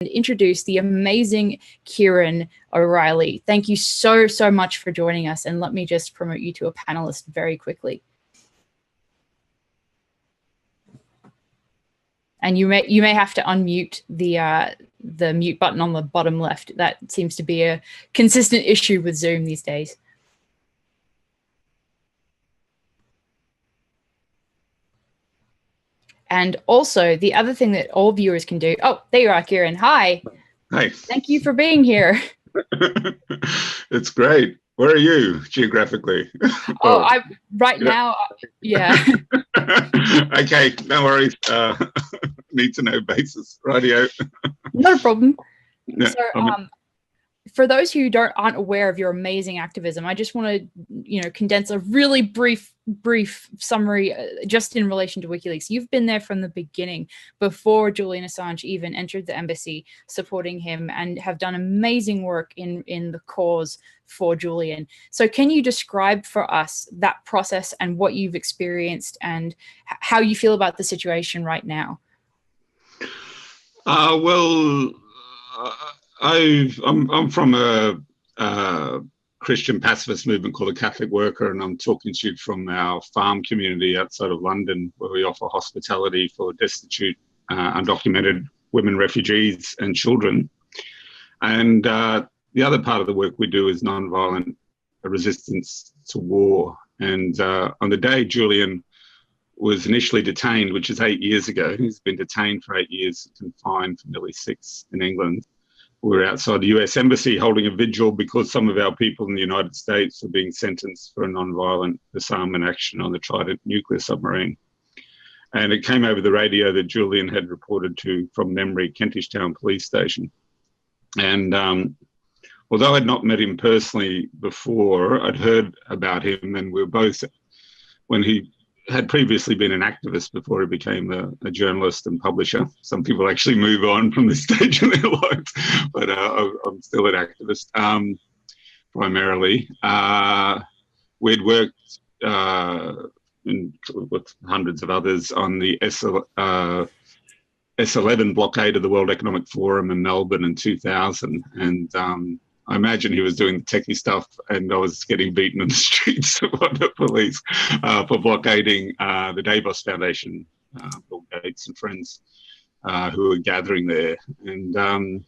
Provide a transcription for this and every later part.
introduce the amazing Ciaron O'Reilly. Thank you so much for joining us, and let me just promote you to a panelist very quickly. And you may have to unmute the mute button on the bottom left. That seems to be a consistent issue with Zoom these days. And also, the other thing that all viewers can do. Oh, there you are, Ciaron. Hi. Hi. Thank you for being here. It's great. Where are you geographically? Oh, now, yeah. Okay, no worries. Need to know basis. Radio. Not a problem. Yeah, So, for those who aren't aware of your amazing activism, I just want to, condense a really brief summary just in relation to WikiLeaks. You've been there from the beginning, before Julian Assange even entered the embassy, supporting him, and have done amazing work in the cause for Julian. So can you describe for us that process and what you've experienced and how you feel about the situation right now? I'm from a Christian pacifist movement called the Catholic Worker, and I'm talking to you from our farm community outside of London, where we offer hospitality for destitute, undocumented women, refugees, and children. And the other part of the work we do is nonviolent resistance to war. And on the day Julian was initially detained, which is 8 years ago, he's been detained for 8 years, confined for nearly 6 in England. We were outside the US Embassy holding a vigil because some of our people in the United States were being sentenced for a non-violent disarmament action on the Trident nuclear submarine. And it came over the radio that Julian had reported to, from memory, Kentish Town Police Station. And although I'd not met him personally before, I'd heard about him, and we were both, when he had previously been an activist before he became a journalist and publisher. Some people actually move on from this stage in their lives, but I'm still an activist, primarily. We'd worked with hundreds of others on the S11 blockade of the World Economic Forum in Melbourne in 2000. And I imagine he was doing the techie stuff, and I was getting beaten in the streets by the police for blockading the Davos Foundation, Bill Gates and friends who were gathering there. And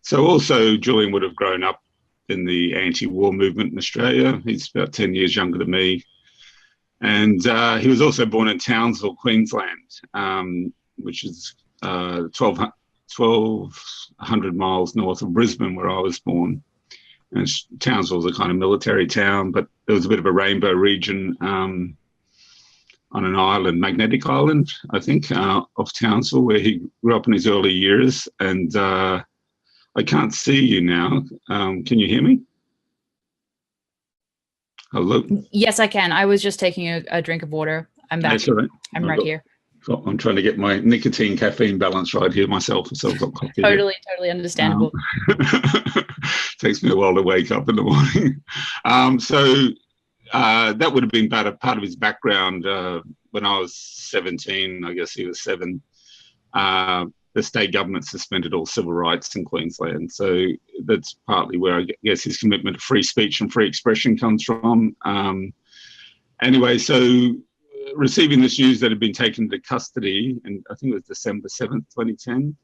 so also Julian would have grown up in the anti-war movement in Australia. He's about 10 years younger than me. And he was also born in Townsville, Queensland, which is 1,200 miles north of Brisbane, where I was born. And Townsville's a kind of military town, but there was a bit of a rainbow region on an island, Magnetic Island, I think, of Townsville, where he grew up in his early years. And I can't see you now. Can you hear me? Hello? Yes, I can. I was just taking a drink of water. I'm back. That's all right. I'm right here. I'm trying to get my nicotine caffeine balance right here myself, so I've got coffee. Totally understandable. Takes me a while to wake up in the morning. So that would have been part of his background. When I was 17, I guess he was 7. The state government suspended all civil rights in Queensland, so that's partly where I guess his commitment to free speech and free expression comes from. Anyway, so receiving this news that had been taken into custody, and I think it was December 7th, 2010,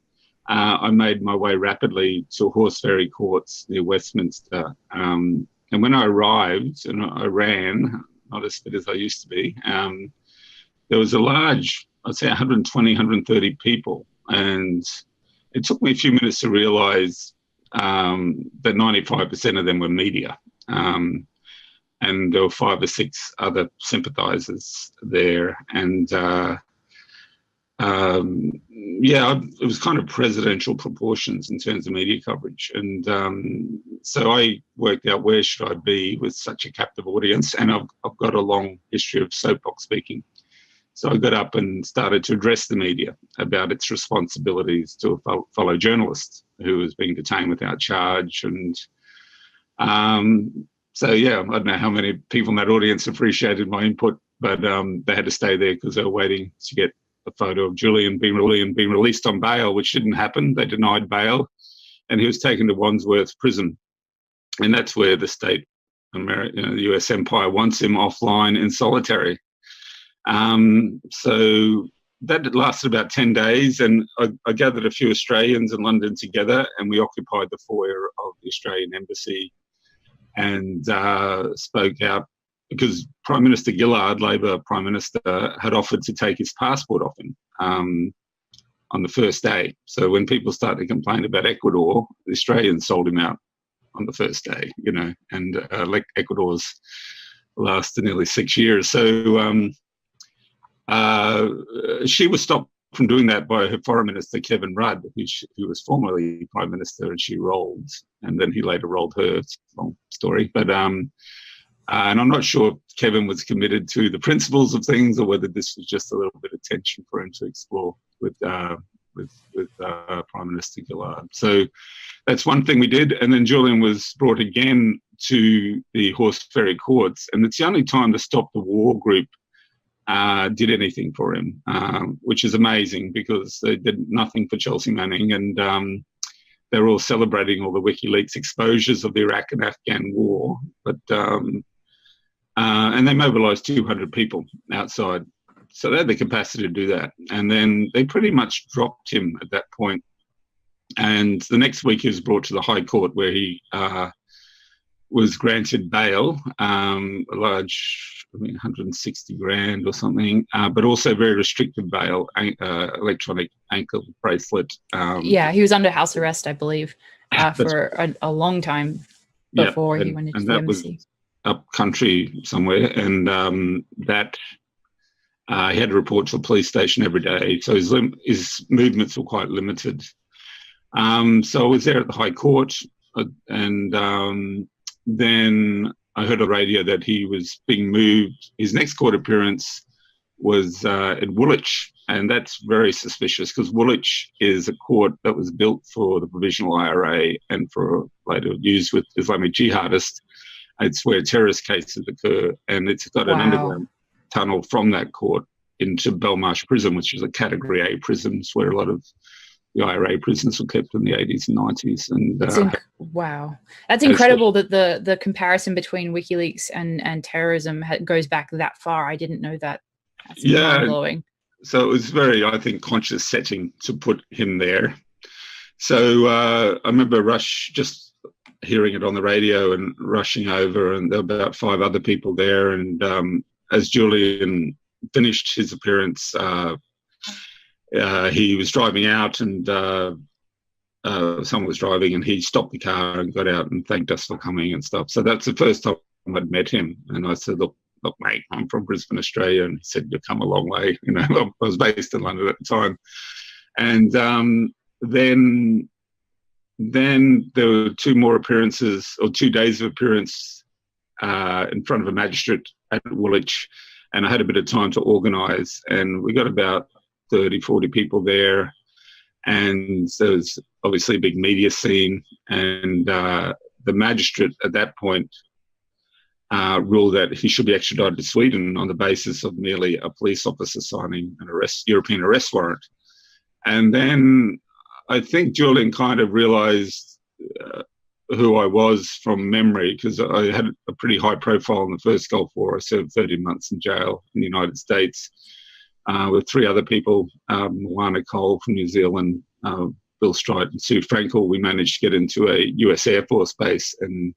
I made my way rapidly to Horse Ferry Courts near Westminster. And when I arrived, and I ran, not as fit as I used to be, there was a large, I'd say 120, 130 people. And it took me a few minutes to realise that 95% of them were media. And there were 5 or 6 other sympathisers there. And it was kind of presidential proportions in terms of media coverage. And so I worked out, where should I be with such a captive audience? And I've got a long history of soapbox speaking. So I got up and started to address the media about its responsibilities to a fellow journalist who was being detained without charge. And so, yeah, I don't know how many people in that audience appreciated my input, but they had to stay there because they were waiting to get a photo of Julian being released on bail, which didn't happen. They denied bail, and he was taken to Wandsworth prison, and that's where the state, the US empire, wants him offline in solitary. So that lasted about 10 days, and I gathered a few Australians in London together, and we occupied the foyer of the Australian embassy and spoke out, because Prime Minister Gillard, Labor Prime Minister, had offered to take his passport off him on the first day. So when people started to complain about Ecuador, the Australians sold him out on the first day, and Ecuador's lasted nearly 6 years. So she was stopped from doing that by her foreign minister, Kevin Rudd, who was formerly Prime Minister, and she rolled, and then he later rolled her. It's a long story. But and I'm not sure if Kevin was committed to the principles of things or whether this was just a little bit of tension for him to explore with Prime Minister Gillard. So that's one thing we did. And then Julian was brought again to the Horse Ferry courts, and it's the only time the Stop the War group did anything for him, which is amazing, because they did nothing for Chelsea Manning, and they're all celebrating all the WikiLeaks exposures of the Iraq and Afghan war. But and they mobilised 200 people outside, so they had the capacity to do that. And then they pretty much dropped him at that point. And the next week he was brought to the High Court, where he was granted bail, a large, 160 grand or something, but also very restricted bail, electronic ankle bracelet. He was under house arrest, I believe, for a long time before he went into the embassy. Was up country somewhere, and that he had to report to the police station every day, so his movements were quite limited. So I was there at the High Court, and then I heard on the radio that he was being moved. His next court appearance was at Woolwich, and that's very suspicious, because Woolwich is a court that was built for the Provisional IRA and for later used with Islamic jihadists. It's where terrorist cases occur, and it's got an underground tunnel from that court into Belmarsh Prison, which is a Category A prison, where a lot of the IRA prisoners were kept in the 80s and 90s. And wow, that's incredible that the comparison between WikiLeaks and terrorism goes back that far. I didn't know that. That's mind-blowing. So it was very, I think, conscious setting to put him there. So I remember just hearing it on the radio and rushing over, and there were about 5 other people there. And as Julian finished his appearance, he was driving out, and someone was driving, and he stopped the car and got out and thanked us for coming and stuff. So that's the first time I'd met him. And I said, look, mate, I'm from Brisbane, Australia. And he said, you've come a long way. I was based in London at the time. And then there were 2 more appearances, or 2 days of appearance in front of a magistrate at Woolwich, and I had a bit of time to organise, and we got about 30, 40 people there, and there was obviously a big media scene, and the magistrate at that point ruled that he should be extradited to Sweden on the basis of merely a police officer signing an European arrest warrant. And then I think Julian kind of realised who I was from memory, because I had a pretty high profile in the first Gulf War. I served 30 months in jail in the United States with 3 other people, Moana Cole from New Zealand, Bill Strite and Sue Frankel. We managed to get into a US Air Force base and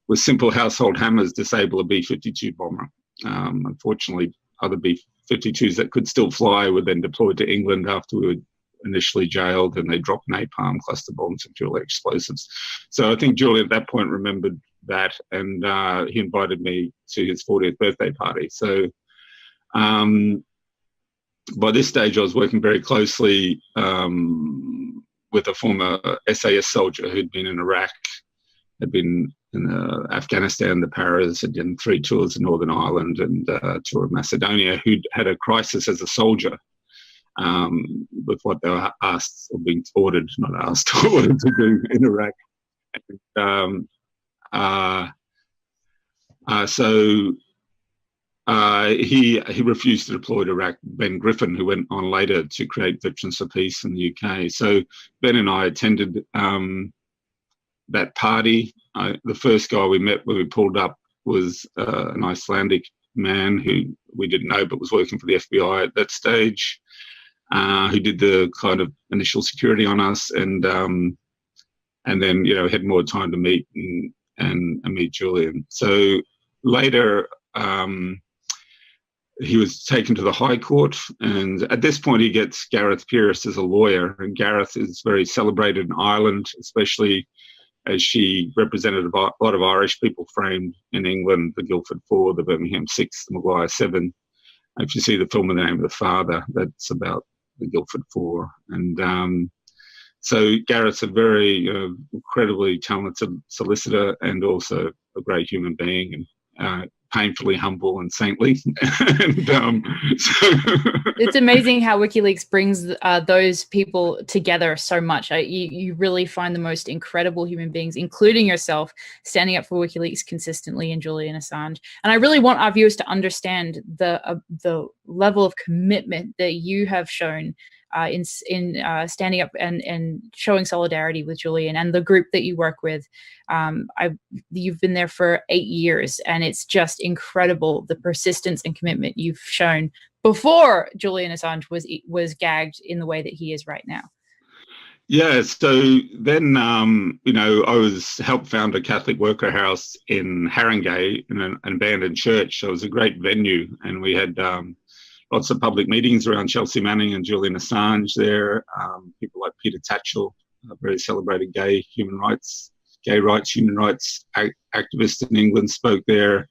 with simple household hammers disable a B-52 bomber. Unfortunately, other B-52s that could still fly were then deployed to England after we were initially jailed, and they dropped napalm, cluster bombs, and fuel explosives. So I think Julian at that point remembered that, and he invited me to his 40th birthday party. So by this stage, I was working very closely with a former SAS soldier who'd been in Iraq, had been in Afghanistan, the Paras, had done 3 tours in Northern Ireland and a tour of Macedonia, who'd had a crisis as a soldier. With what they were asked, or being ordered, not asked, ordered to do in Iraq. So He refused to deploy to Iraq. Ben Griffin, who went on later to create Veterans for Peace in the UK. So Ben and I attended that party. The first guy we met when we pulled up was an Icelandic man who we didn't know but was working for the FBI at that stage, who did the kind of initial security on us, and then had more time to meet and meet Julian. So later. He was taken to the High Court, and at this point he gets Gareth Peirce as a lawyer, and Gareth is very celebrated in Ireland, especially as she represented a lot of Irish people framed in England, the Guildford Four, the Birmingham Six, the Maguire Seven. If you see the film In the Name of the Father, that's about the Guildford Four. And so Gareth's a very incredibly talented solicitor and also a great human being, and painfully humble and saintly. And, it's amazing how WikiLeaks brings those people together so much. You really find the most incredible human beings, including yourself, standing up for WikiLeaks consistently, and Julian Assange. And I really want our viewers to understand the level of commitment that you have shown in standing up and showing solidarity with Julian and the group that you work with. You've been there for 8 years, and it's just incredible the persistence and commitment you've shown before Julian Assange was gagged in the way that he is right now. Yeah, so then, I helped found a Catholic worker house in Haringey in an abandoned church. So it was a great venue, and we had lots of public meetings around Chelsea Manning and Julian Assange there. People like Peter Tatchell, a very celebrated gay human rights activist in England, spoke there.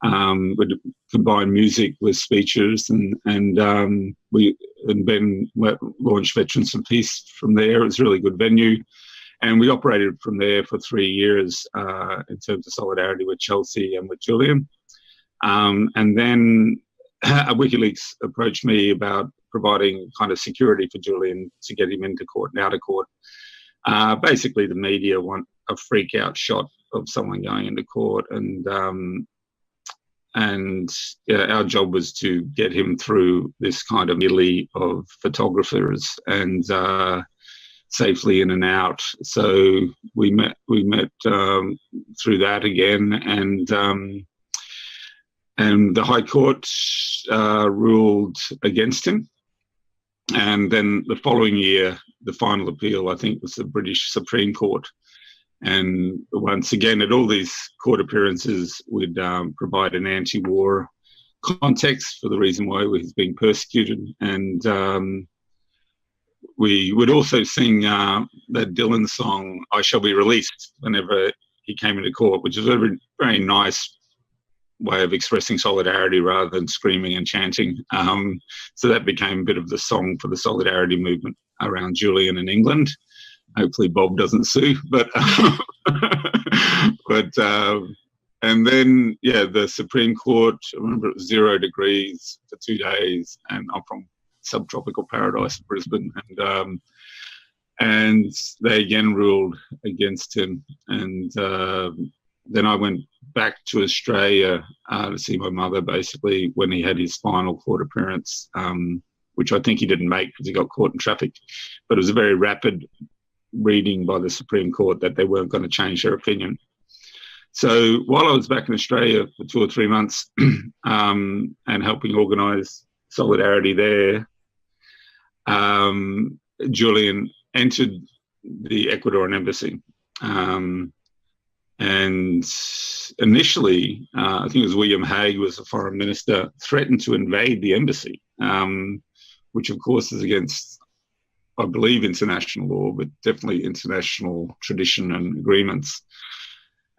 We combined music with speeches, and Ben launched Veterans for Peace from there. It was a really good venue, and we operated from there for 3 years in terms of solidarity with Chelsea and with Julian. And then WikiLeaks approached me about providing kind of security for Julian to get him into court and out of court. Basically, the media want a freak out shot of someone going into court, and our job was to get him through this kind of melee of photographers and safely in and out. So we met through that again, and the High Court ruled against him. And then the following year, the final appeal, I think, was the British Supreme Court. And once again, at all these court appearances, we'd provide an anti-war context for the reason why he's being persecuted. And we would also sing that Dylan song, I Shall Be Released, whenever he came into court, which is a very, very nice way of expressing solidarity rather than screaming and chanting. So that became a bit of the song for the solidarity movement around Julian in England. Hopefully Bob doesn't sue, but and then the Supreme Court, I remember it was 0 degrees for 2 days, and I'm from subtropical paradise Brisbane, and they again ruled against him. And then I went back to Australia to see my mother, basically, when he had his final court appearance, which I think he didn't make because he got caught in traffic. But it was a very rapid reading by the Supreme Court that they weren't going to change their opinion. So while I was back in Australia for 2 or 3 months and helping organise solidarity there, Julian entered the Ecuadorian embassy. And initially, I think it was William Hague, who was the foreign minister, threatened to invade the embassy, which of course is against, I believe, international law, but definitely international tradition and agreements.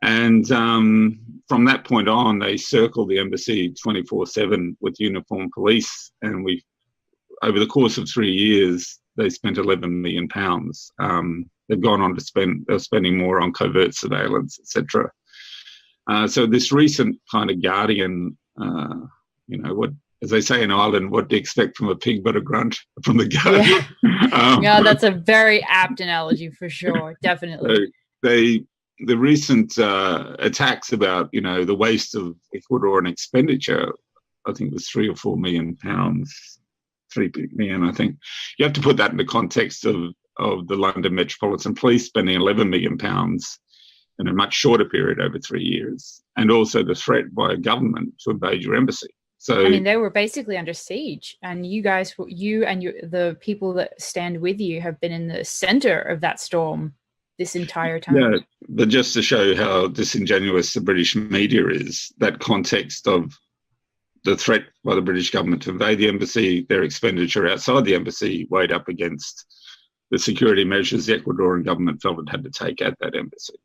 And from that point on, they circled the embassy 24/7 with uniformed police. And over the course of 3 years, they spent £11 million. They've gone on to they're spending more on covert surveillance, etc. So this recent kind of Guardian, what, as they say in Ireland, what do you expect from a pig but a grunt from the Guardian? Yeah, that's a very apt analogy for sure, definitely. The recent attacks about, the waste of Ecuadorian expenditure I think it was £3 or £4 million, 3 million, I think. You have to put that in the context of the London Metropolitan Police spending £11 million in a much shorter period over 3 years, and also the threat by a government to invade your embassy. So I mean, they were basically under siege, and you guys, the people that stand with you have been in the center of that storm this entire time. Yeah, but just to show how disingenuous the British media is, that context of the threat by the British government to invade the embassy, their expenditure outside the embassy weighed up against the security measures the Ecuadorian government felt it had to take at that embassy.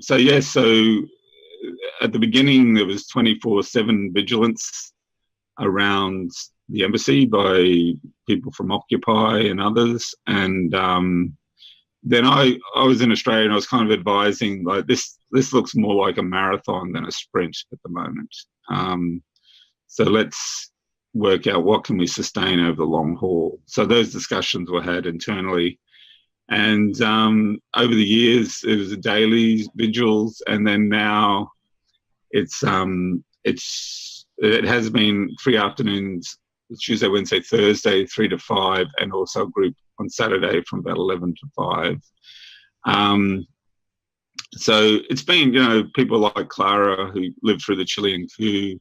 So at the beginning, there was 24/7 vigilance around the embassy by people from Occupy and others. And then I was in Australia, and I was kind of advising, like, this looks more like a marathon than a sprint at the moment. So let's work out what can we sustain over the long haul. So those discussions were had internally. And over the years, it was daily vigils, and then now it has been 3 afternoons, Tuesday, Wednesday, Thursday, 3 to 5, and also a group on Saturday from about 11 to 5. So it's been, people like Clara, who lived through the Chilean coup,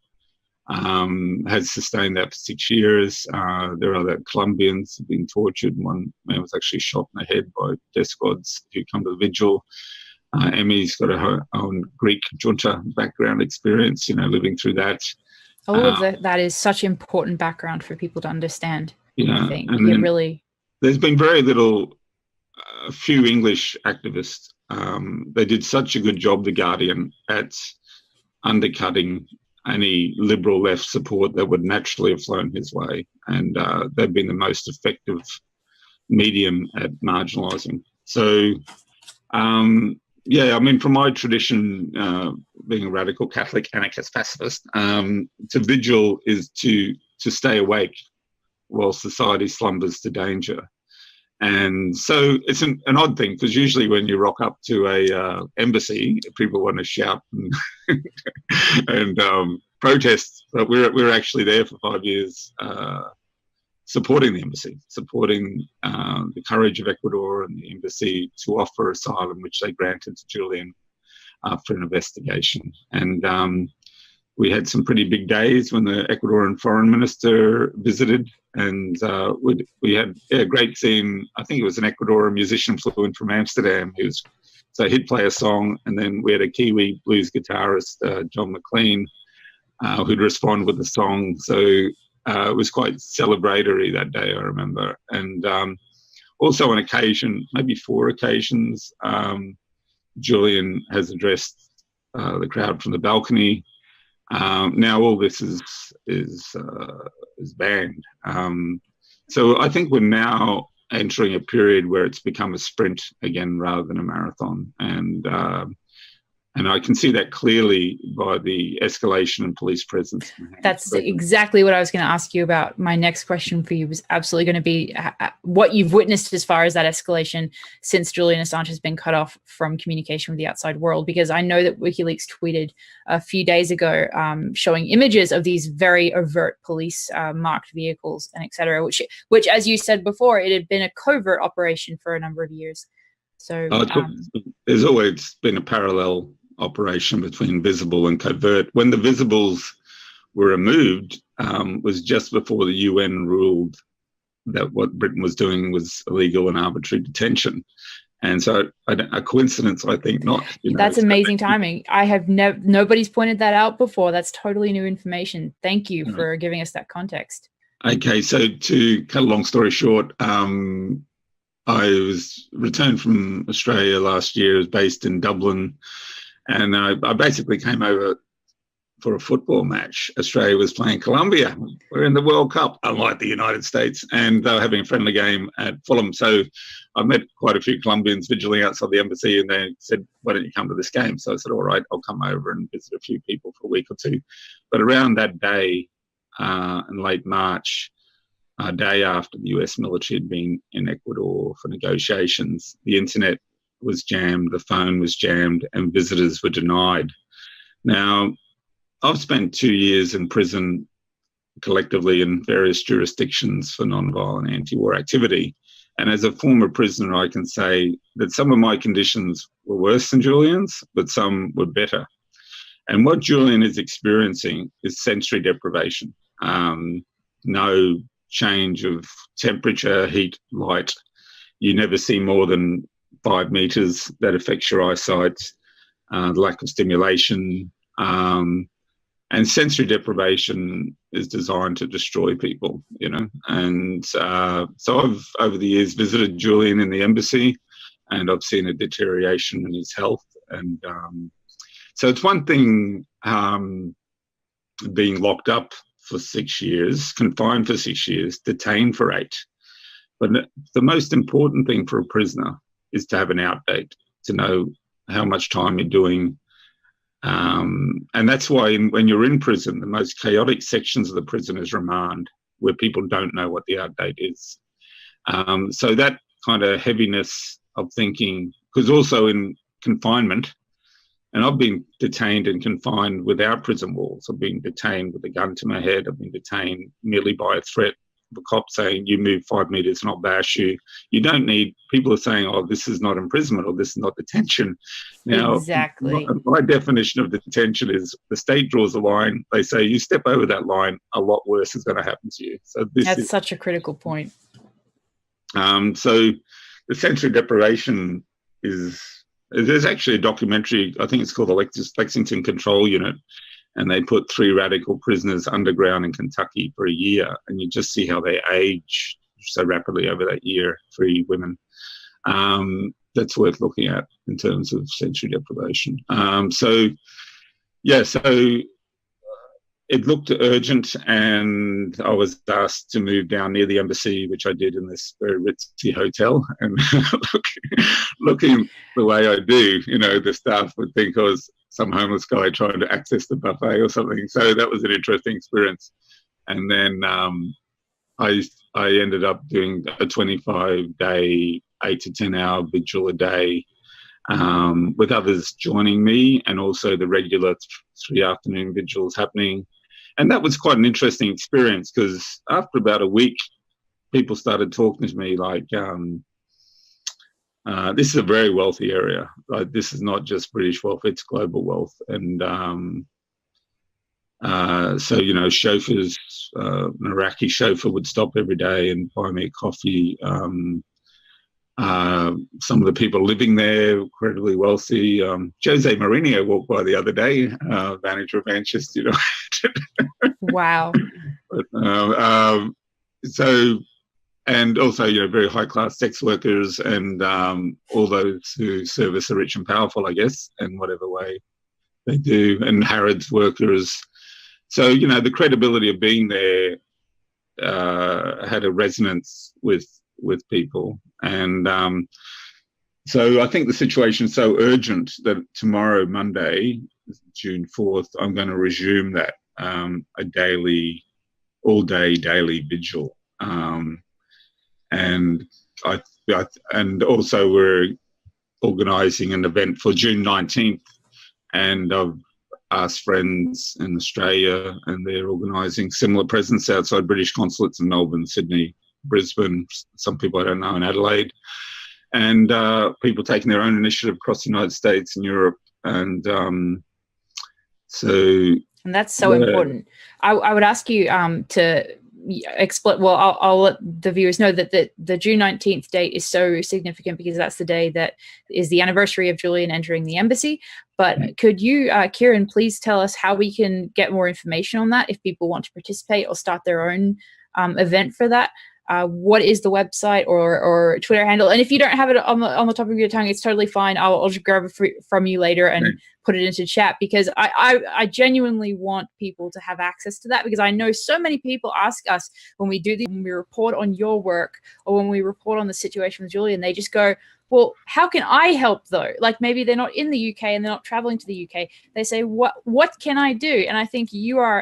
has sustained that for 6 years. There are other Colombians who've been tortured. One man was actually shot in the head by death squads who come to the vigil. Emmy's got her own Greek junta background experience, living through that. All of that is such important background for people to understand. I think. And really. There's been very little, a few English activists. They did such a good job, The Guardian, at undercutting any liberal left support that would naturally have flown his way. And they've been the most effective medium at marginalising. So, from my tradition, being a radical Catholic anarchist pacifist, to vigil is to stay awake while society slumbers to danger. And so it's an odd thing, because usually when you rock up to a embassy, people want to shout and protest, but we're actually there for 5 years, supporting the embassy, supporting the courage of Ecuador and the embassy to offer asylum, which they granted to Julian after an investigation. And we had some pretty big days when the Ecuadorian foreign minister visited, and we had a great scene. I think it was an Ecuadorian musician flew in from Amsterdam. So he'd play a song, and then we had a Kiwi blues guitarist, John McLean, who'd respond with a song. So it was quite celebratory that day, I remember. And also on occasion, maybe 4 occasions, Julian has addressed the crowd from the balcony. Now all this is banned. So I think we're now entering a period where it's become a sprint again rather than a marathon. And I can see that clearly by the escalation in police presence. That's exactly what I was going to ask you about. My next question for you was absolutely going to be what you've witnessed as far as that escalation since Julian Assange has been cut off from communication with the outside world. Because I know that WikiLeaks tweeted a few days ago showing images of these very overt police marked vehicles and et cetera, which, as you said before, it had been a covert operation for a number of years. So there's always been a parallel operation between visible and covert. When the visibles were removed was just before the UN ruled that what Britain was doing was illegal and arbitrary detention. And so a coincidence, I think not. That's amazing timing. I have nobody's pointed that out before. That's totally new information. Thank you for giving us that context. Okay, so to cut a long story short, I was returned from Australia last year. I was based in Dublin, and I basically came over for a football match. Australia was playing Colombia. We're in the World Cup, unlike the United States, and they were having a friendly game at Fulham. So I met quite a few Colombians vigiling outside the embassy, and they said, "Why don't you come to this game?" So I said, "All right, I'll come over and visit a few people for a week or two." But around that day, in late March, a day after the US military had been in Ecuador for negotiations, the internet was jammed, the phone was jammed, and visitors were denied. Now, I've spent 2 years in prison collectively in various jurisdictions for non-violent anti-war activity. And as a former prisoner, I can say that some of my conditions were worse than Julian's, but some were better. And what Julian is experiencing is sensory deprivation. No change of temperature, heat, light. You never see more than 5 meters. That affects your eyesight, lack of stimulation. And sensory deprivation is designed to destroy people, you know. And so I've, over the years, visited Julian in the embassy, and I've seen a deterioration in his health. And so it's one thing being locked up for 6 years, confined for 6 years, detained for 8. But the most important thing for a prisoner is to have an out date, to know how much time you're doing. And that's why when you're in prison, the most chaotic sections of the prison is remand, where people don't know what the out date is. So that kind of heaviness of thinking, because also in confinement, and I've been detained and confined without prison walls. I've been detained with a gun to my head. I've been detained merely by a threat of a cop saying, you move 5 meters and I'll bash you. You don't need, people are saying, oh, this is not imprisonment or this is not detention. Now, exactly. My definition of detention is the state draws a line. They say, you step over that line, a lot worse is going to happen to you. So that's such a critical point. So the sensory deprivation is, there's actually a documentary, I think it's called the Lexington Control Unit, and they put 3 radical prisoners underground in Kentucky for a year, and you just see how they age so rapidly over that year, 3 women. That's worth looking at in terms of sensory deprivation. So it looked urgent, and I was asked to move down near the embassy, which I did in this very ritzy hotel. And looking the way I do, you know, the staff would think I was some homeless guy trying to access the buffet or something. So that was an interesting experience. And then I ended up doing a 25-day, 8 to 10 hour vigil a day, with others joining me, and also the regular 3 afternoon vigils happening. And that was quite an interesting experience, because after about a week, people started talking to me like, this is a very wealthy area. Like, this is not just British wealth, it's global wealth. And so, you know, chauffeurs, an Iraqi chauffeur would stop every day and buy me a coffee. Some of the people living there, incredibly wealthy. Jose Mourinho walked by the other day, manager of Manchester United. Wow. So, and also, you know, very high-class sex workers, and all those who service the rich and powerful, I guess, in whatever way they do, and Harrods workers. So, you know, the credibility of being there had a resonance with people. And so I think the situation is so urgent that tomorrow, Monday, June 4th, I'm going to resume that, a daily, all-day daily vigil. And also we're organising an event for June 19th, and I've asked friends in Australia, and they're organising similar presence outside British consulates in Melbourne, Sydney, Brisbane, some people I don't know in Adelaide, and people taking their own initiative across the United States and Europe. And and that's so important. I would ask you to explain. Well, I'll let the viewers know that the June 19th date is so significant because that's the day that is the anniversary of Julian entering the embassy. But could you, Ciaron, please tell us how we can get more information on that if people want to participate or start their own event for that? What is the website or Twitter handle? And if you don't have it on the top of your tongue, it's totally fine. I'll just grab it from you later and put it into chat, because I genuinely want people to have access to that, because I know so many people ask us when we report on your work or when we report on the situation with Julian, they just go, well, how can I help though? Like, maybe they're not in the UK and they're not traveling to the UK. They say, what can I do? And I think you are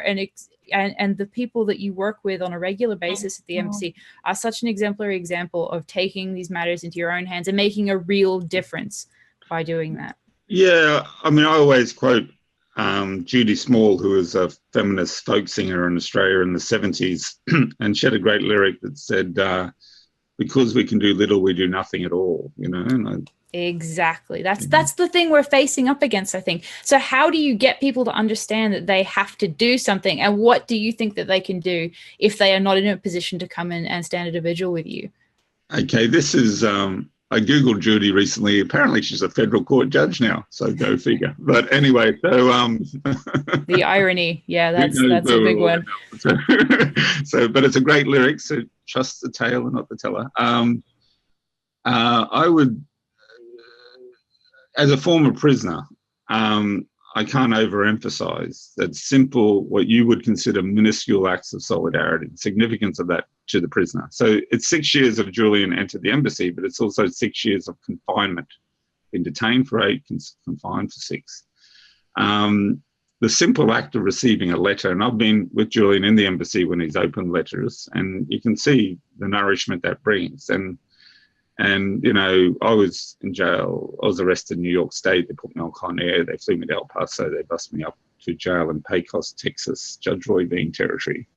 and the people that you work with on a regular basis at the embassy are such an exemplary example of taking these matters into your own hands and making a real difference by doing that. Yeah, I mean, I always quote Judy Small, who was a feminist folk singer in Australia in the 70s, and she had a great lyric that said, because we can do little, we do nothing at all, you know. And exactly. That's the thing we're facing up against, I think. So how do you get people to understand that they have to do something? And what do you think that they can do if they are not in a position to come in and stand at a vigil with you? Okay, this is, I Googled Judy recently. Apparently she's a federal court judge now, so go figure. But anyway, so... the irony. Yeah, that's a big one. So, but it's a great lyric, so trust the tale and not the teller. I would... as a former prisoner, I can't overemphasize that simple, what you would consider minuscule acts of solidarity, the significance of that to the prisoner. So it's 6 years of Julian entered the embassy, but it's also 6 years of confinement. Been detained for 8, confined for 6. The simple act of receiving a letter, and I've been with Julian in the embassy when he's opened letters, and you can see the nourishment that brings. And, you know, I was in jail. I was arrested in New York State. They put me on Con Air. They flew me to El Paso. They bused me up to jail in Pecos, Texas, Judge Roy Bean territory.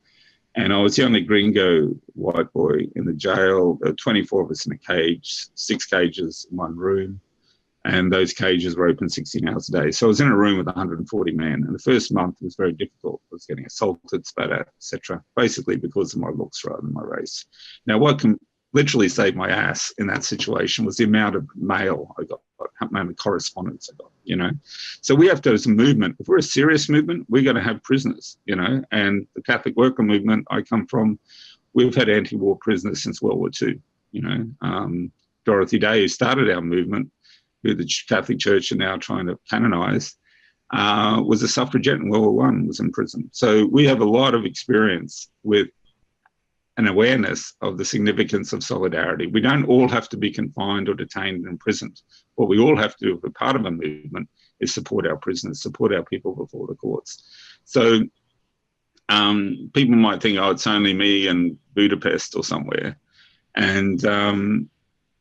And I was the only gringo white boy in the jail. There were 24 of us in a cage, 6 cages in one room. And those cages were open 16 hours a day. So I was in a room with 140 men. And the first month was very difficult. I was getting assaulted, spat at, etc., basically because of my looks rather than my race. Now, what can literally saved my ass in that situation was the amount of mail I got, the amount of correspondence I got, you know. So we have to have some movement. If we're a serious movement, we're going to have prisoners, you know. And the Catholic worker movement I come from, we've had anti-war prisoners since World War II, you know. Dorothy Day, who started our movement, who the Catholic Church are now trying to canonize, was a suffragette in World War I, was in prison. So we have a lot of experience with an awareness of the significance of solidarity. We don't all have to be confined or detained and imprisoned. What we all have to do if we're part of a movement is support our prisoners, support our people before the courts. So people might think, oh, it's only me in Budapest or somewhere. And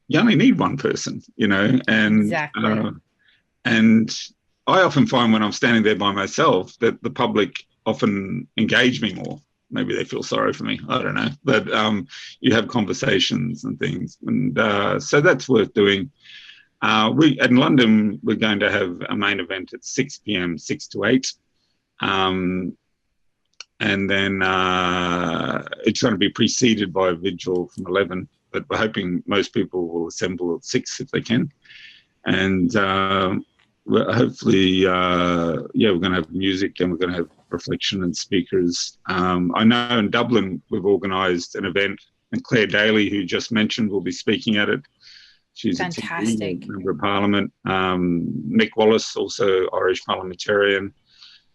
you only need one person, you know. And, exactly. And I often find when I'm standing there by myself that the public often engage me more. Maybe they feel sorry for me. I don't know. But you have conversations and things. And so that's worth doing. In London, we're going to have a main event at 6 p.m., 6 to 8. And then it's going to be preceded by a vigil from 11. But we're hoping most people will assemble at 6 if they can. And hopefully, we're going to have music and we're going to have reflection and speakers. I know in Dublin we've organised an event, and Claire Daly, who just mentioned, will be speaking at it. She's fantastic. a member of Parliament. Mick Wallace, also Irish parliamentarian,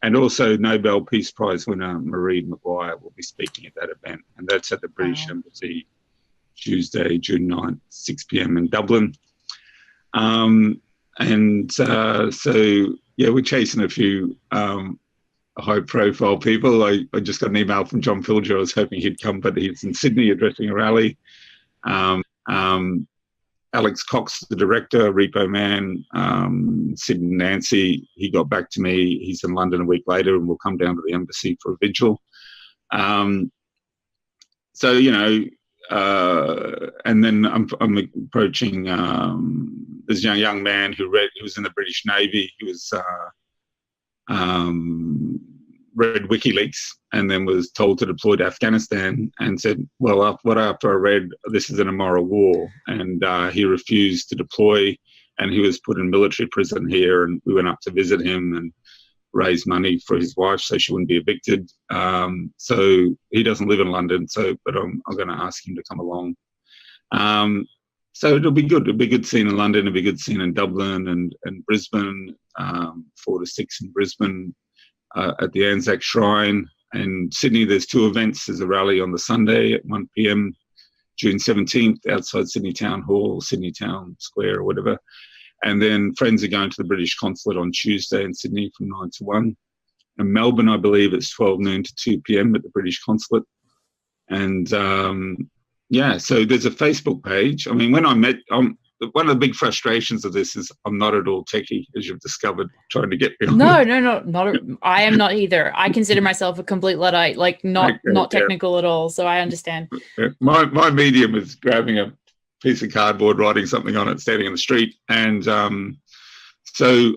and also Nobel Peace Prize winner Marie Maguire will be speaking at that event, and that's at the British Embassy Tuesday, June 9th, 6 p.m. in Dublin. We're chasing a few high-profile people. I just got an email from John Filger. I was hoping he'd come, but he's in Sydney addressing a rally. Alex Cox, the director, Repo Man, Sid and Nancy, he got back to me. He's in London a week later and will come down to the embassy for a vigil. And then I'm approaching this young man who was in the British Navy. He was read WikiLeaks and then was told to deploy to Afghanistan and said, well, after I read this is an immoral war, and he refused to deploy, and he was put in military prison here, and we went up to visit him and raise money for his wife so she wouldn't be evicted. So he doesn't live in London, but I'm going to ask him to come along. So it'll be good. It'll be a good scene in London. It'll be a good scene in Dublin and Brisbane, 4 to 6 in Brisbane at the Anzac Shrine. And Sydney, there's 2 events. There's a rally on the Sunday at 1 p.m, June 17th, outside Sydney Town Hall, Sydney Town Square or whatever. And then friends are going to the British Consulate on Tuesday in Sydney from 9 to 1. In Melbourne, I believe it's 12 noon to 2 p.m. at the British Consulate. And so there's a Facebook page. I mean, when I met, one of the big frustrations of this is I'm not at all techie, as you've discovered, trying to get me on. I am not either. I consider myself a complete Luddite, like not technical at all. So I understand. My medium is grabbing a piece of cardboard, writing something on it, standing in the street. And so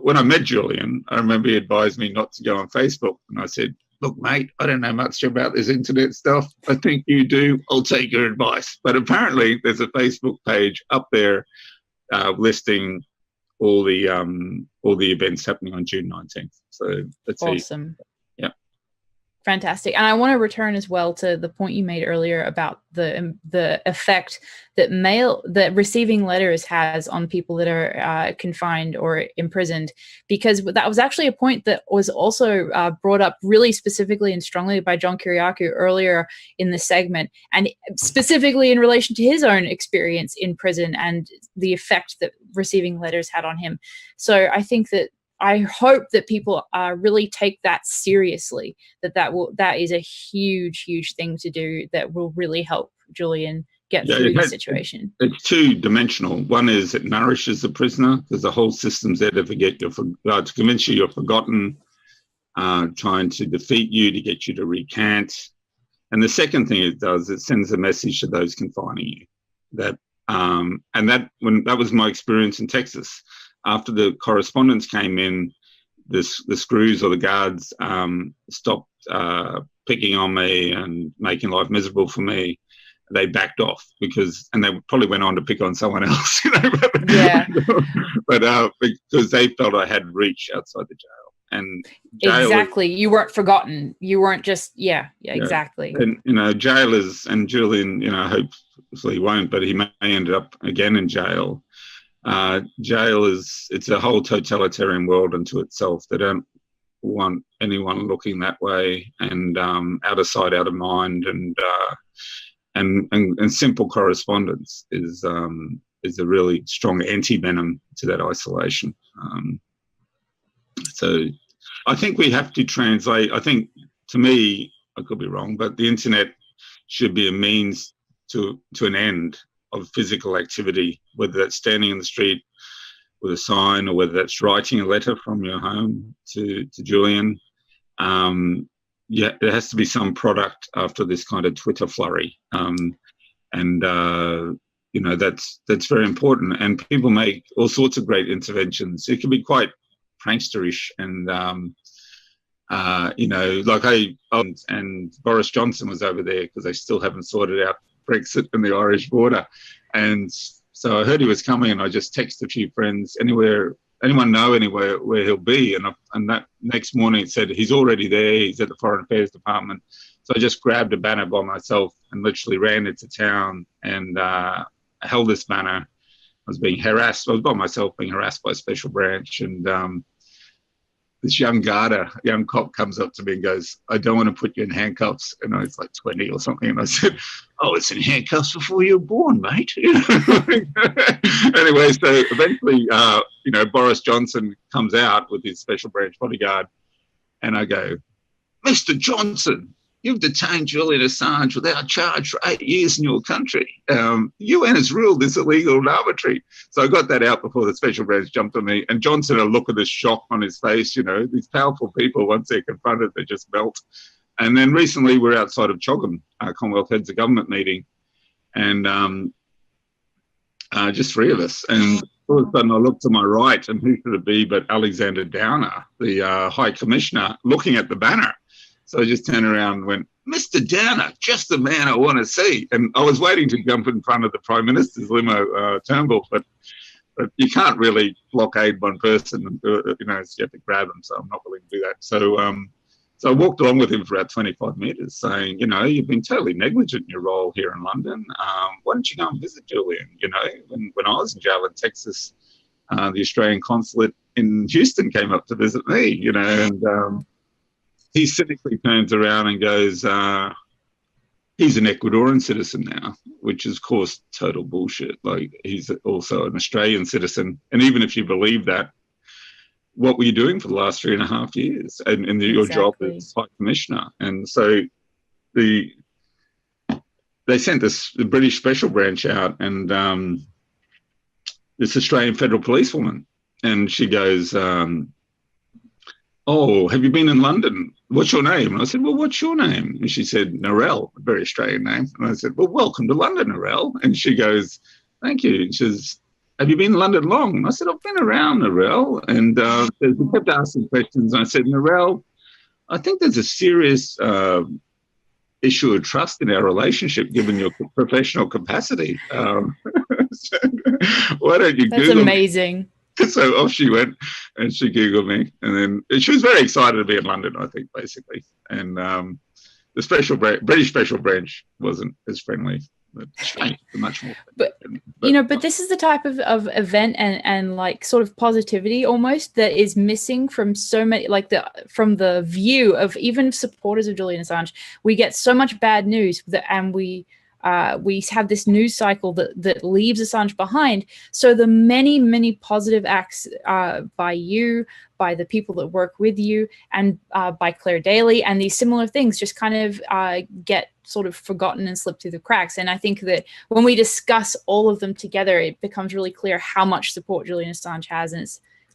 when I met Julian, I remember he advised me not to go on Facebook. And I said, look, mate, I don't know much about this internet stuff. I think you do. I'll take your advice. But apparently there's a Facebook page up there listing all the events happening on June 19th. So let's see. Awesome. Fantastic. And I want to return as well to the point you made earlier about the effect that receiving letters has on people that are confined or imprisoned, because that was actually a point that was also brought up really specifically and strongly by John Kiriakou earlier in the segment, and specifically in relation to his own experience in prison and the effect that receiving letters had on him. So I hope that people really take that seriously, that is a huge thing to do that will really help Julian get through the situation. It's two-dimensional. One is it nourishes the prisoner, because the whole system's there to to convince you you're forgotten, trying to defeat you, to get you to recant. And the second thing it does, it sends a message to those confining you. That was my experience in Texas. After the correspondence came in, the screws or the guards stopped picking on me and making life miserable for me. They backed off and they probably went on to pick on someone else, Yeah. But because they felt I had reach outside the jail. And exactly, you weren't forgotten. You weren't just exactly. And jailers, and Julian, hopefully won't, but he may end up again in jail. Jail it's a whole totalitarian world unto itself. They don't want anyone looking that way, and out of sight, out of mind, and simple correspondence is a really strong anti-venom to that isolation. So I think we have to translate. I think, to me, I could be wrong, but the internet should be a means to an end of physical activity, whether that's standing in the street with a sign, or whether that's writing a letter from your home to Julian. There has to be some product after this kind of Twitter flurry. That's very important. And people make all sorts of great interventions. It can be quite pranksterish, and and Boris Johnson was over there because they still haven't sorted out Brexit and the Irish border. And so I heard he was coming, and I just texted a few friends, anyone know anywhere where he'll be? And that next morning it said, he's already there, he's at the Foreign Affairs Department. So I just grabbed a banner by myself and literally ran into town and held this banner. I was being harassed. I was by myself being harassed by a special branch. And this young cop comes up to me and goes, I don't want to put you in handcuffs. And I was like 20 or something. And I said, I was in handcuffs before you were born, mate. Anyway, so eventually, Boris Johnson comes out with his special branch bodyguard. And I go, Mr. Johnson, you've detained Julian Assange without charge for 8 years in your country. UN has ruled this illegal and arbitrary. So I got that out before the special branch jumped on me. And Johnson, a look of the shock on his face, these powerful people, once they're confronted, they just melt. And then recently we're outside of Choggum, Commonwealth Heads of Government meeting, and just three of us. And all of a sudden I look to my right, and who should it be but Alexander Downer, the High Commissioner, looking at the banner. So I just turned around and went, Mr. Downer, just the man I want to see. And I was waiting to jump in front of the Prime Minister's limo, Turnbull, but you can't really blockade one person, so you have to grab them. So I'm not willing to do that. So I walked along with him for about 25 metres saying, you've been totally negligent in your role here in London. Why don't you go and visit Julian? When I was in jail in Texas, the Australian consulate in Houston came up to visit me, and he cynically turns around and goes, he's an Ecuadorian citizen now, which is, of course, total bullshit. Like, he's also an Australian citizen. And even if you believe that, what were you doing for the last 3.5 years? And your job as High Commissioner. And so they sent the British Special Branch out, and this Australian federal policewoman, and she goes, "Oh, have you been in London? What's your name?" And I said, "Well, what's your name?" And she said, "Narelle," a very Australian name. And I said, "Well, welcome to London, Narelle." And she goes, "Thank you." And she says, "Have you been in London long?" And I said, "I've been around, Narelle." And we kept asking questions. And I said, "Narelle, I think there's a serious issue of trust in our relationship, given your professional capacity. So why don't you That's Google amazing. me?" So off she went, and she Googled me, and then she was very excited to be in London, I think, basically. And the British special branch wasn't as friendly, but Australia much more. But this is the type of event and like sort of positivity almost that is missing from so many, like from the view of even supporters of Julian Assange. We get so much bad news and we have this news cycle that leaves Assange behind. So the many positive acts by you, by the people that work with you, and by Claire Daly, and these similar things just kind of get sort of forgotten and slip through the cracks. And I think that when we discuss all of them together, it becomes really clear how much support Julian Assange has. And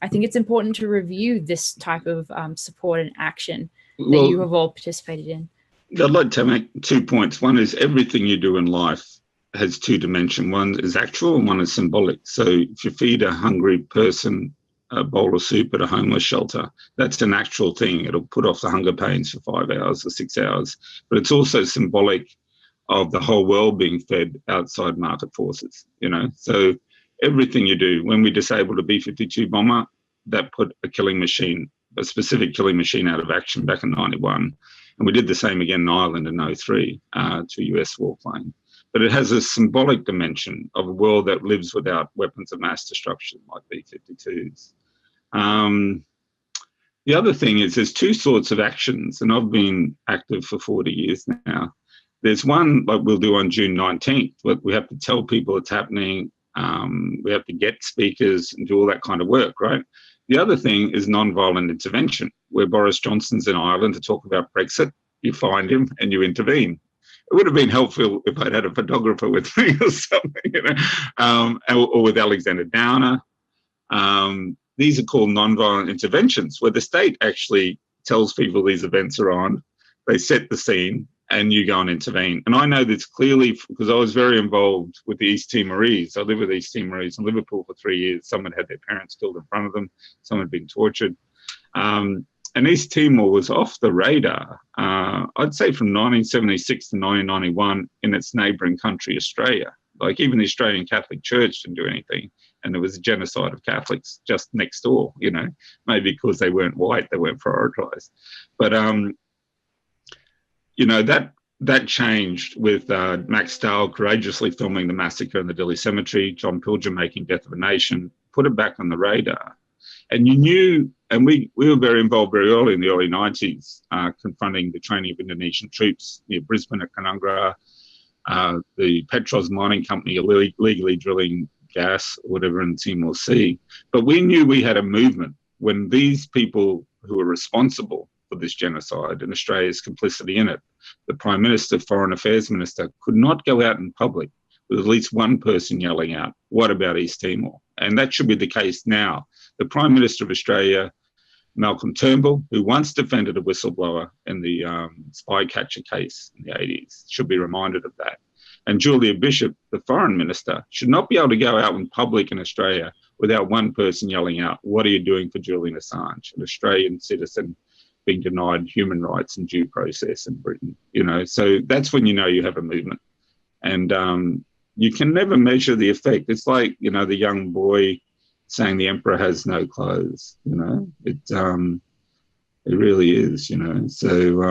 I think it's important to review this type of support and action that you have all participated in. I'd like to make 2 points. One is everything you do in life has two dimensions. One is actual and one is symbolic. So if you feed a hungry person a bowl of soup at a homeless shelter, that's an actual thing. It'll put off the hunger pains for 5 hours or 6 hours. But it's also symbolic of the whole world being fed outside market forces, So everything you do, when we disabled a B-52 bomber, that put a specific killing machine out of action back in 91. And we did the same again in Ireland in 2003 to a US warplane. But it has a symbolic dimension of a world that lives without weapons of mass destruction like B-52s. The other thing is there's two sorts of actions, and I've been active for 40 years now. There's one like we'll do on June 19th, but we have to tell people it's happening. We have to get speakers and do all that kind of work, right? The other thing is non-violent intervention, where Boris Johnson's in Ireland to talk about Brexit. You find him and you intervene. It would have been helpful if I'd had a photographer with me or something, or with Alexander Downer. These are called non-violent interventions, where the state actually tells people these events are on, they set the scene, and you go and intervene. And I know this clearly because I was very involved with the East Timorese. I lived with East Timorese in Liverpool for 3 years. Some had their parents killed in front of them. Some had been tortured. And East Timor was off the radar, I'd say from 1976 to 1991 in its neighbouring country, Australia. Like even the Australian Catholic Church didn't do anything. And there was a genocide of Catholics just next door, maybe because they weren't white, they weren't prioritised. But, that changed with Max Stahl courageously filming the massacre in the Delhi cemetery, John Pilger making Death of a Nation, put it back on the radar. And you knew, and we were very involved very early in the early 90s, confronting the training of Indonesian troops near Brisbane at Canungra, the Petros mining company illegally drilling gas or whatever in Timor Sea. But we knew we had a movement when these people who were responsible for this genocide and Australia's complicity in it, the Prime Minister, Foreign Affairs Minister, could not go out in public with at least one person yelling out, "What about East Timor?" And that should be the case now. The Prime Minister of Australia, Malcolm Turnbull, who once defended a whistleblower in the spy catcher case in the 80s, should be reminded of that. And Julia Bishop, the Foreign Minister, should not be able to go out in public in Australia without one person yelling out, "What are you doing for Julian Assange, an Australian citizen being denied human rights and due process in Britain?" So that's when you have a movement. And you can never measure the effect. It's like, the young boy saying the emperor has no clothes, it really is, So,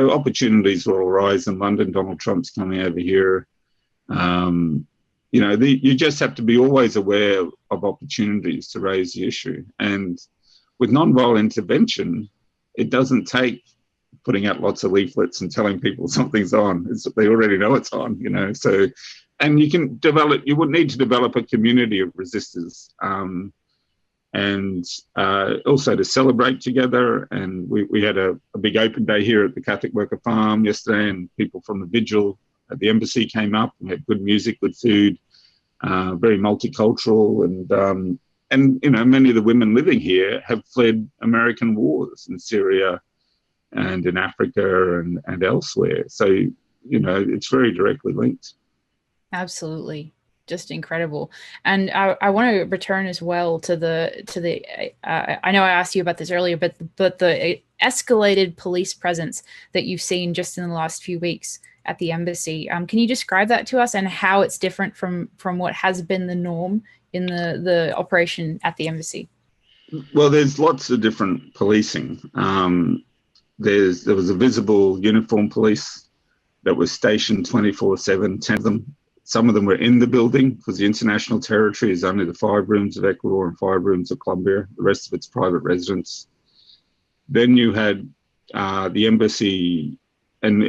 opportunities will arise in London. Donald Trump's coming over here. You just have to be always aware of opportunities to raise the issue. And with non-violent intervention, it doesn't take putting out lots of leaflets and telling people something's on. They already know it's on, So, and you would need to develop a community of resistors, and also to celebrate together. And we had a big open day here at the Catholic Worker Farm yesterday, and people from the Vigil at the embassy came up and had good music, good food. very multicultural, and many of the women living here have fled American wars in Syria and in Africa and elsewhere. So, it's very directly linked. Absolutely. Just incredible. And I want to return as well to I know I asked you about this earlier, but the escalated police presence that you've seen just in the last few weeks at the embassy. Can you describe that to us and how it's different from what has been the norm in the operation at the embassy? Well, there's lots of different policing. There was a visible uniformed police that was stationed 24/7, 10 of them. Some of them were in the building because the international territory is only the 5 rooms of Ecuador and 5 rooms of Colombia. The rest of it's private residence. Then you had the embassy, and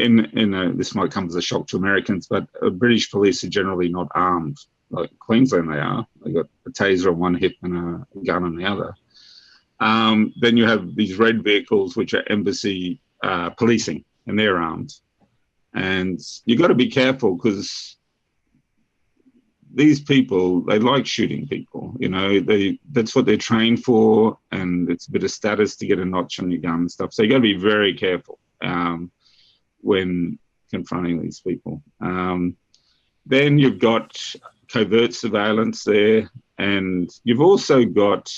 this might come as a shock to Americans, but British police are generally not armed. Like Queensland, they are. They got a taser on one hip and a gun on the other. Then you have these red vehicles, which are embassy policing, and they're armed. And you got to be careful because these people, they like shooting people, that's what they're trained for, and it's a bit of status to get a notch on your gun and stuff. So you got to be very careful when confronting these people. Then you've got covert surveillance there, and you've also got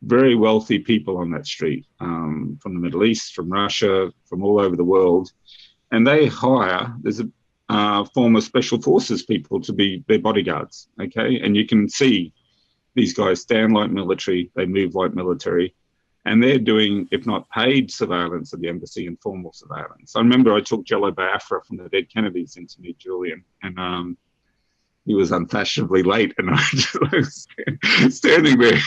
very wealthy people on that street from the Middle East, from Russia, from all over the world, and they hire, there's a former special forces people to be their bodyguards, okay? And you can see these guys stand like military, they move like military, and they're doing, if not paid surveillance of the embassy, informal surveillance. I remember I took Jello Biafra from the dead Kennedys in to meet Julian, and he was unfashionably late, and I was standing there,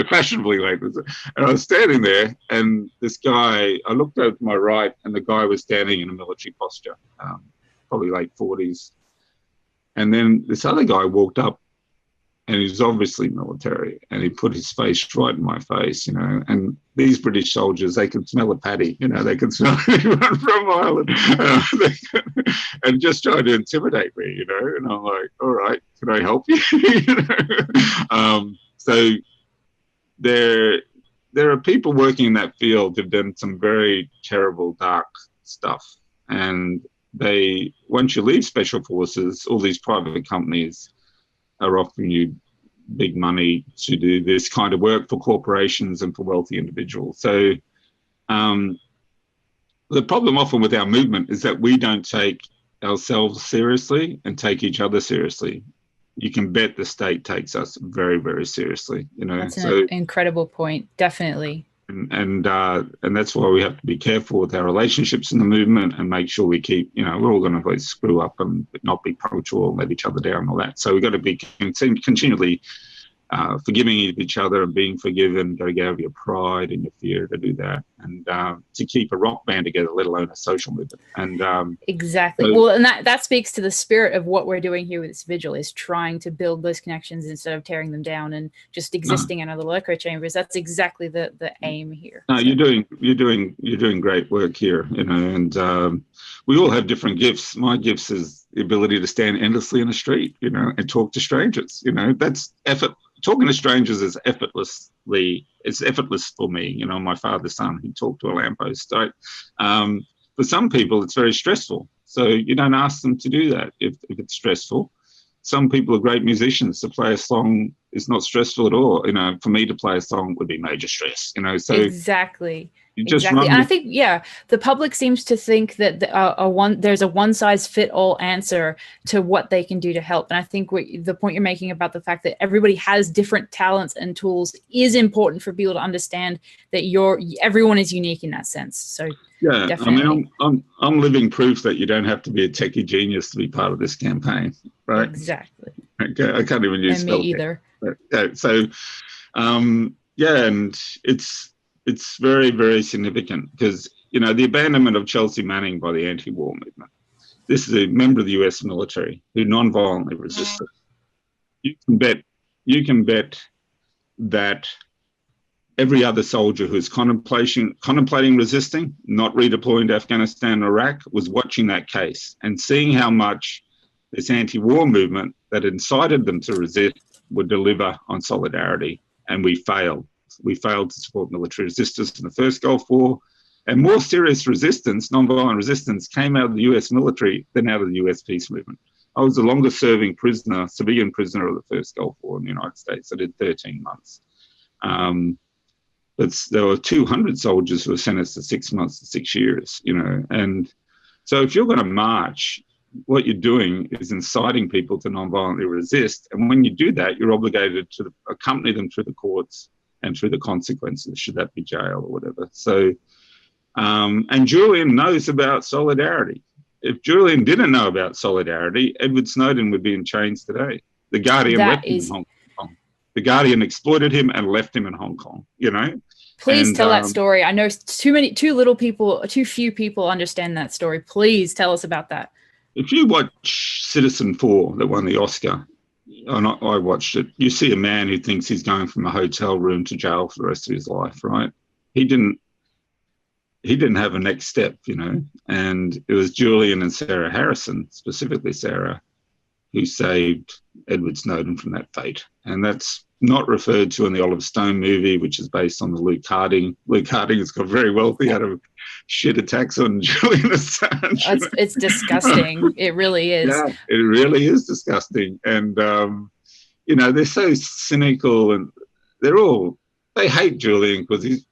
fashionably late, and I was standing there, and this guy, I looked over to my right, and the guy was standing in a military posture, probably late 40s. And then this other guy walked up, and he was obviously military, and he put his face right in my face, and these British soldiers, they can smell a paddy, they can smell anyone from Ireland, and just tried to intimidate me, and I'm like, all right, can I help you? So there are people working in that field who've done some very terrible, dark stuff, and once you leave special forces, all these private companies are offering you big money to do this kind of work for corporations and for wealthy individuals. So the problem often with our movement is that we don't take ourselves seriously and take each other seriously. You can bet the state takes us very, very seriously. That's an incredible point. Definitely. And that's why we have to be careful with our relationships in the movement and make sure we keep, we're all going to screw up and not be punctual and let each other down and all that. So we've got to be continually forgiving each other and being forgiven. Got to get over your pride and your fear to do that, and to keep a rock band together, let alone a social movement. And exactly. Well, and that speaks to the spirit of what we're doing here with this vigil, is trying to build those connections instead of tearing them down and just existing in other echo chambers. That's exactly the aim here. No, you're doing great work here, and we all have different gifts. My gifts is the ability to stand endlessly in the street, and talk to strangers. That's effort. Talking to strangers is effortless for me. My father's son, he talked to a lamppost. So, for some people, it's very stressful. So you don't ask them to do that if it's stressful. Some people are great musicians. To play a song is not stressful at all. For me to play a song would be major stress. So exactly. You just exactly. And I think, the public seems to think that there's a one-size-fit-all answer to what they can do to help. And I think the point you're making about the fact that everybody has different talents and tools is important for people to understand that everyone is unique in that sense. So yeah, definitely. I'm living proof that you don't have to be a techie genius to be part of this campaign, right? Exactly. Okay, I can't even use me either. So, and it's very, very significant because, the abandonment of Chelsea Manning by the anti-war movement. This is a member of the US military who non-violently resisted. You can bet that every other soldier who's contemplating resisting, not redeploying to Afghanistan or Iraq, was watching that case and seeing how much this anti-war movement that incited them to resist would deliver on solidarity, and we failed. We failed to support military resistance in the first Gulf War, and more serious resistance, non-violent resistance, came out of the US military than out of the US peace movement. I was the longest serving prisoner, civilian prisoner of the first Gulf War in the United States. I did 13 months. But there were 200 soldiers who were sentenced to 6 months to 6 years, you know. And so if you're going to march, what you're doing is inciting people to non-violently resist. And when you do that, you're obligated to accompany them through the courts and through the consequences, should that be jail or whatever. So, and Julian knows about solidarity. If Julian didn't know about solidarity, Edward Snowden would be in chains today. The Guardian left him in Hong Kong. The Guardian exploited him and left him in Hong Kong, you know? Please tell that story. I know too few people understand that story. Please tell us about that. If you watch Citizen 4 that won the Oscar, and I watched it, you see a man who thinks he's going from a hotel room to jail for the rest of his life, right? He didn't have a next step, you know, and it was Julian and Sarah Harrison, specifically Sarah, who saved Edward Snowden from that fate. And that's not referred to in the Oliver Stone movie, which is based on the Luke Harding. Luke Harding has got very wealthy out of shit attacks on Julian Assange. It's disgusting. It really is. Yeah, it really is disgusting. And, you know, they're so cynical, and they hate Julian because he's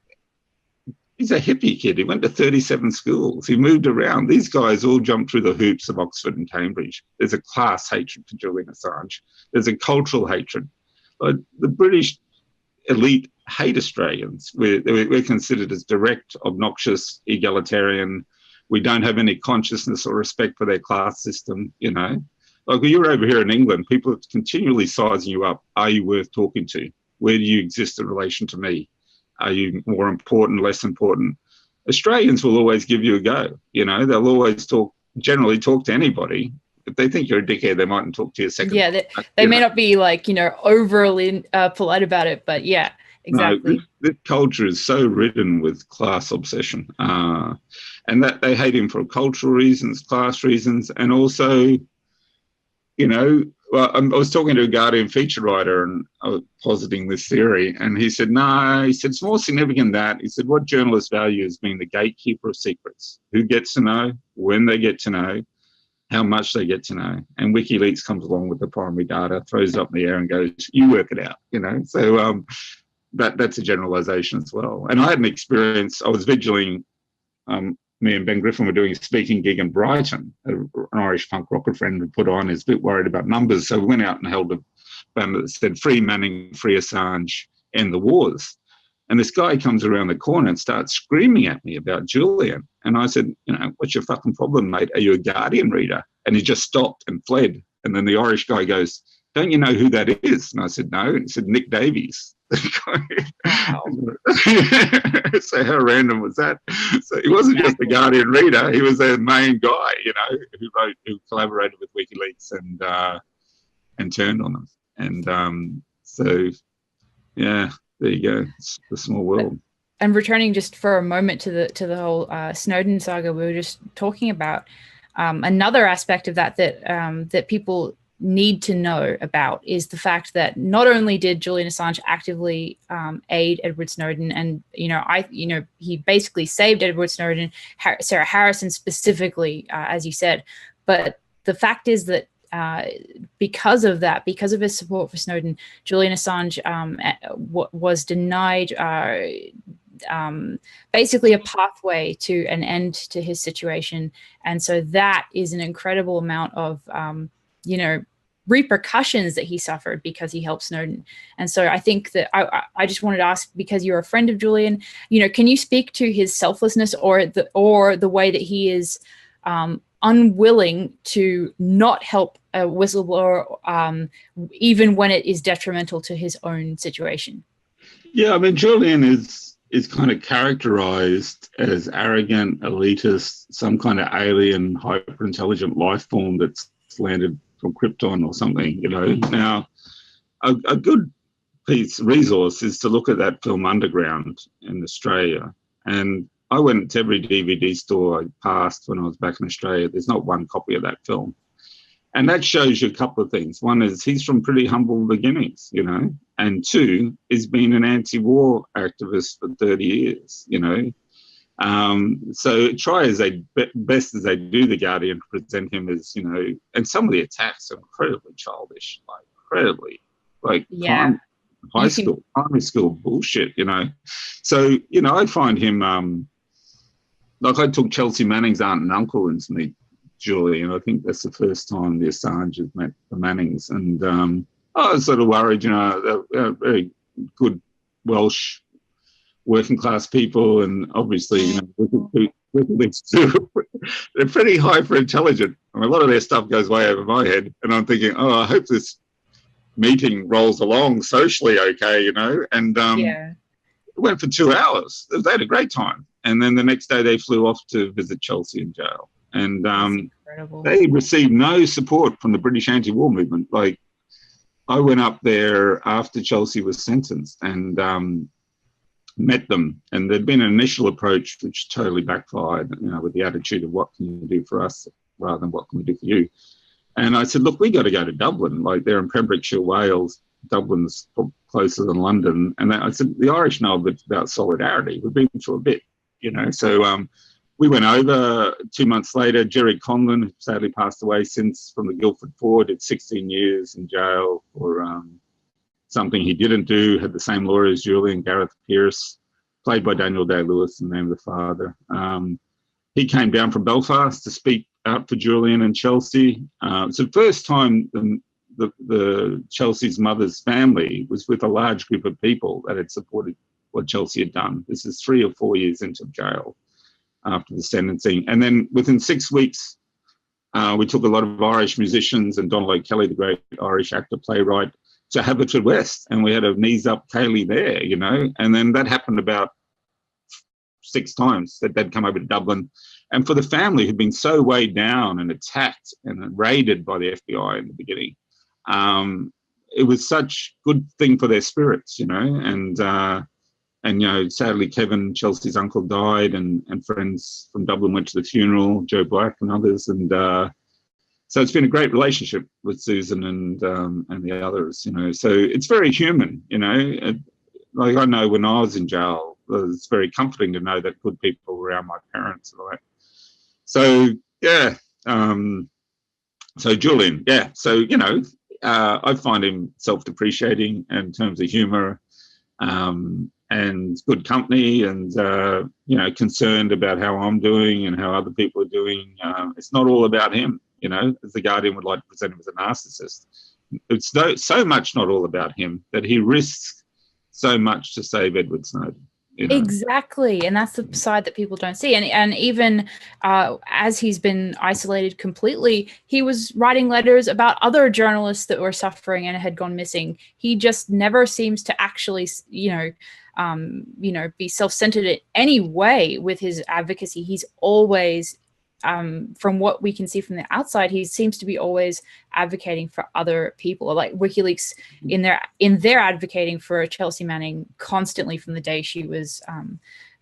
a hippie kid. He went to 37 schools. He moved around. These guys all jumped through the hoops of Oxford and Cambridge. There's a class hatred for Julian Assange. There's a cultural hatred. The British elite hate Australians. We're considered as direct, obnoxious, egalitarian. We don't have any consciousness or respect for their class system, you know. Like, you're over here in England, people are continually sizing you up. Are you worth talking to? Where do you exist in relation to me? Are you more important, less important? Australians will always give you a go. You know, they'll always generally talk to anybody. If they think you're a dickhead, they mightn't talk to you a second. Yeah, they may not be like, you know, overly polite about it, but yeah, exactly. No, this culture is so ridden with class obsession, and that they hate him for cultural reasons, class reasons, and also, you know, well, I was talking to a Guardian feature writer, and I was positing this theory, and he said, no, he said, it's more significant than that. He said, what journalists value is being the gatekeeper of secrets. Who gets to know, when they get to know, how much they get to know. And WikiLeaks comes along with the primary data, throws it up in the air and goes, you work it out, you know. So that's a generalization as well. And I had an experience, I was vigiling, me and Ben Griffin were doing a speaking gig in Brighton. An Irish punk rocker friend had put on, is a bit worried about numbers. So we went out and held a banner that said, free Manning, free Assange, end the wars. And this guy comes around the corner and starts screaming at me about Julian. And I said, you know, what's your fucking problem, mate? Are you a Guardian reader? And he just stopped and fled. And then the Irish guy goes, don't you know who that is? And I said, no. And he said, Nick Davies. Wow. So how random was that? So he wasn't just a Guardian reader. He was their main guy, you know, who collaborated with WikiLeaks and turned on them. And so, yeah, there you go. It's the small world. And returning just for a moment to the whole Snowden saga we were just talking about, another aspect of that people need to know about is the fact that not only did Julian Assange actively aid Edward Snowden, and he basically saved Edward Snowden, Sarah Harrison specifically, as you said, but the fact is that because of his support for Snowden, Julian Assange was denied basically a pathway to an end to his situation. And so that is an incredible amount of, repercussions that he suffered because he helped Snowden. And so I think that I just wanted to ask, because you're a friend of Julian, can you speak to his selflessness or the way that he is unwilling to not help a whistleblower, even when it is detrimental to his own situation? Yeah, I mean, Julian is kind of characterized as arrogant, elitist, some kind of alien, hyper-intelligent life form that's landed from Krypton or something, Now, a good resource is to look at that film Underground in Australia. And I went to every DVD store I passed when I was back in Australia. There's not one copy of that film. And that shows you a couple of things. One is he's from pretty humble beginnings, you know, and two, he's been an anti-war activist for 30 years, you know. So try as they best as they do, The Guardian, to present him as, you know, and some of the attacks are incredibly childish, like incredibly, like primary school bullshit, you know. So, you know, I find him, like I took Chelsea Manning's aunt and uncle in to meet Julian. I think that's the first time the Assanges met the Mannings, and I was sort of worried, you know, they're very good Welsh working class people, and obviously, you know, they're pretty hyper intelligent, and a lot of their stuff goes way over my head. And I'm thinking, oh, I hope this meeting rolls along socially okay, you know. And it went for 2 hours. They had a great time, and then the next day they flew off to visit Chelsea in jail. And they received no support from the British anti-war movement. Like, I went up there after Chelsea was sentenced and met them, and there'd been an initial approach which totally backfired, you know, with the attitude of what can you do for us rather than what can we do for you. And I said, look, we got to go to Dublin. Like, they're in Pembrokeshire, Wales. Dublin's closer than London. And I said, the Irish know a bit about solidarity. We've been through a bit, you know. So we went over. 2 months later, Jerry Conlon, who sadly passed away since, from the Guildford Four, did 16 years in jail for something he didn't do, had the same lawyer as Julian, Gareth Pearce, played by Daniel Day-Lewis in the name of the father. He came down from Belfast to speak out for Julian and Chelsea. It's the first time the Chelsea's mother's family was with a large group of people that had supported what Chelsea had done. This is 3 or 4 years into jail after the sentencing. And then within 6 weeks, we took a lot of Irish musicians and Donald O'Kelly, the great Irish actor, playwright, to Haverford West. And we had a knees up Kaylee there, you know. And then that happened about 6 times that they'd come over to Dublin. And for the family who'd been so weighed down and attacked and raided by the FBI in the beginning, it was such good thing for their spirits, you know. And you know, sadly, Kevin, Chelsea's uncle, died, and friends from Dublin went to the funeral, Joe Black and others. And so it's been a great relationship with Susan and the others, you know. So it's very human, you know. Like, I know when I was in jail, it was very comforting to know that good people were around my parents and all that. So, yeah. So Julian, yeah. So, you know, I find him self-depreciating in terms of humour, and good company, and, you know, concerned about how I'm doing and how other people are doing. It's not all about him, you know, as The Guardian would like to present him as a narcissist. It's so much not all about him that he risks so much to save Edward Snowden. You know? Exactly, and that's the side that people don't see. And even as he's been isolated completely, he was writing letters about other journalists that were suffering and had gone missing. He just never seems to actually, you know, be self-centered in any way with his advocacy. He's always, from what we can see from the outside, he seems to be always advocating for other people. Like WikiLeaks, in their advocating for Chelsea Manning constantly from the day she was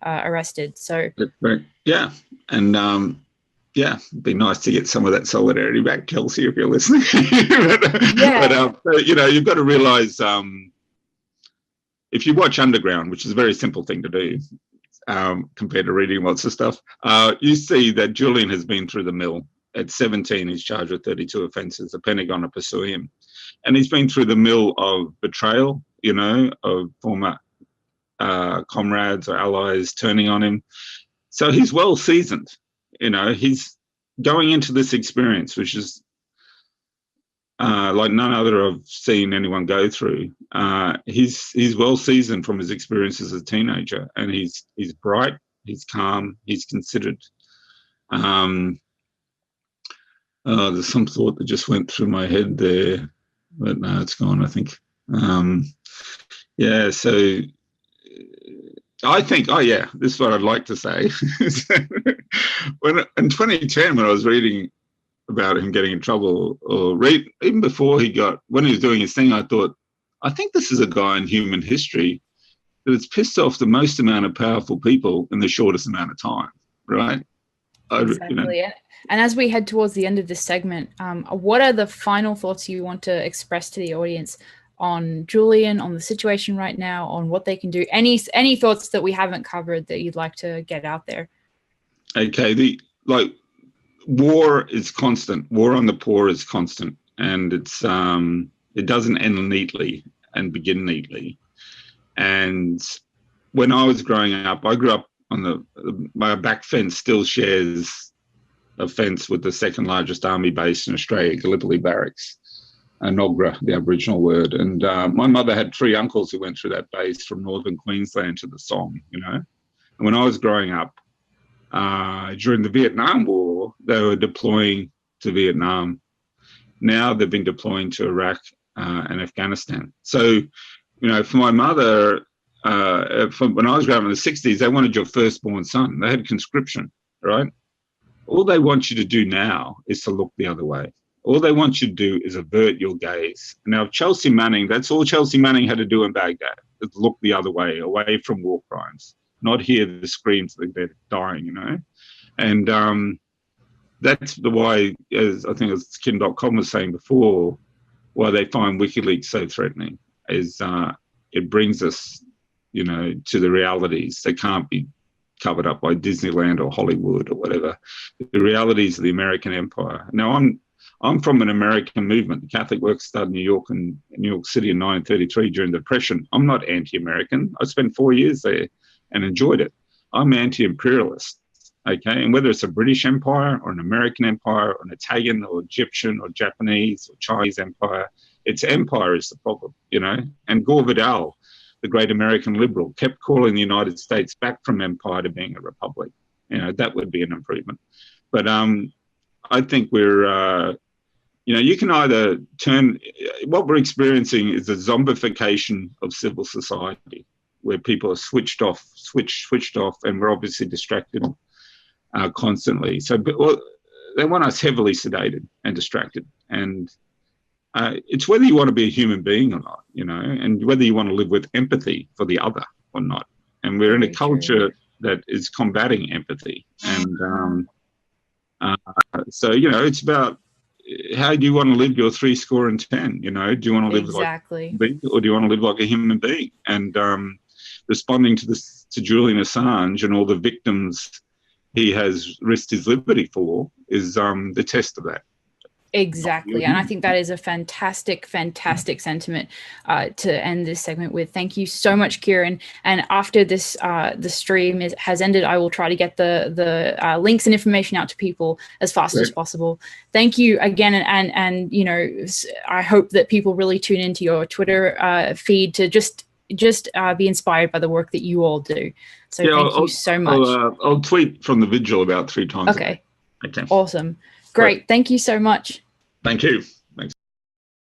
arrested. So yeah, and yeah, it'd be nice to get some of that solidarity back, Chelsea, if you're listening. But you know, you've got to realise, if you watch Underground, which is a very simple thing to do, compared to reading lots of stuff, you see that Julian has been through the mill. At 17, he's charged with 32 offences. The Pentagon are pursuing him. And he's been through the mill of betrayal, you know, of former comrades or allies turning on him. So he's well seasoned, you know. He's going into this experience, which is like none other I've seen anyone go through. He's well seasoned from his experience as a teenager, and he's bright, he's calm, he's considered. There's some thought that just went through my head there, but no, it's gone, I think. Yeah, so I think, this is what I'd like to say. When in 2010, when I was reading about him getting in trouble, or even before when he was doing his thing, I thought, I think this is a guy in human history that has pissed off the most amount of powerful people in the shortest amount of time, right? Exactly. And as we head towards the end of this segment, what are the final thoughts you want to express to the audience on Julian, on the situation right now, on what they can do? Any thoughts that we haven't covered that you'd like to get out there? Okay, war is constant. War on the poor is constant, and it's it doesn't end neatly and begin neatly. And when I was growing up, I grew up on my back fence still shares a fence with the second largest army base in Australia, Gallipoli Barracks, Nogra, the Aboriginal word. And my mother had 3 uncles who went through that base from northern Queensland to the Somme, you know. And when I was growing up, during the Vietnam War, they were deploying to Vietnam. Now they've been deploying to Iraq and Afghanistan. So, you know, for my mother, when I was growing up in the 60s, they wanted your firstborn son. They had conscription, right? All they want you to do now is to look the other way. All they want you to do is avert your gaze. Now, Chelsea Manning, that's all Chelsea Manning had to do in Baghdad, is look the other way, away from war crimes, not hear the screams that they're dying, you know? And that's why, as I think as Kim.com was saying before, why they find WikiLeaks so threatening is it brings us, you know, to the realities that can't be covered up by Disneyland or Hollywood or whatever. The realities of the American empire. Now, I'm from an American movement. The Catholic Work started in New York and New York City in 1933 during the Depression. I'm not anti-American. I spent 4 years there and enjoyed it. I'm anti-imperialist, okay? And whether it's a British empire or an American empire or an Italian or Egyptian or Japanese or Chinese empire, its empire is the problem, you know? And Gore Vidal, the great American liberal, kept calling the United States back from empire to being a republic. You know, that would be an improvement. But I think we're, you know, you can either what we're experiencing is a zombification of civil society, where people are switched off, and we're obviously distracted constantly. So they want us heavily sedated and distracted. And it's whether you want to be a human being or not, you know, and whether you want to live with empathy for the other or not. And we're in a culture that is combating empathy. And so, you know, it's about how do you want to live your 70, you know? Do you want to live exactly like or do you want to live like a human being? And responding to Julian Assange and all the victims he has risked his liberty for is the test of that. Exactly. And I think that is a fantastic sentiment to end this segment with. Thank you so much, Ciaron. And after this, the stream has ended, I will try to get the links and information out to people as fast as possible. Thank you again. And, you know, I hope that people really tune into your Twitter feed to just be inspired by the work that you all do. So thank you so much. I'll tweet from the vigil about 3 times. Okay. Awesome. Great. Thank you so much. Thank you.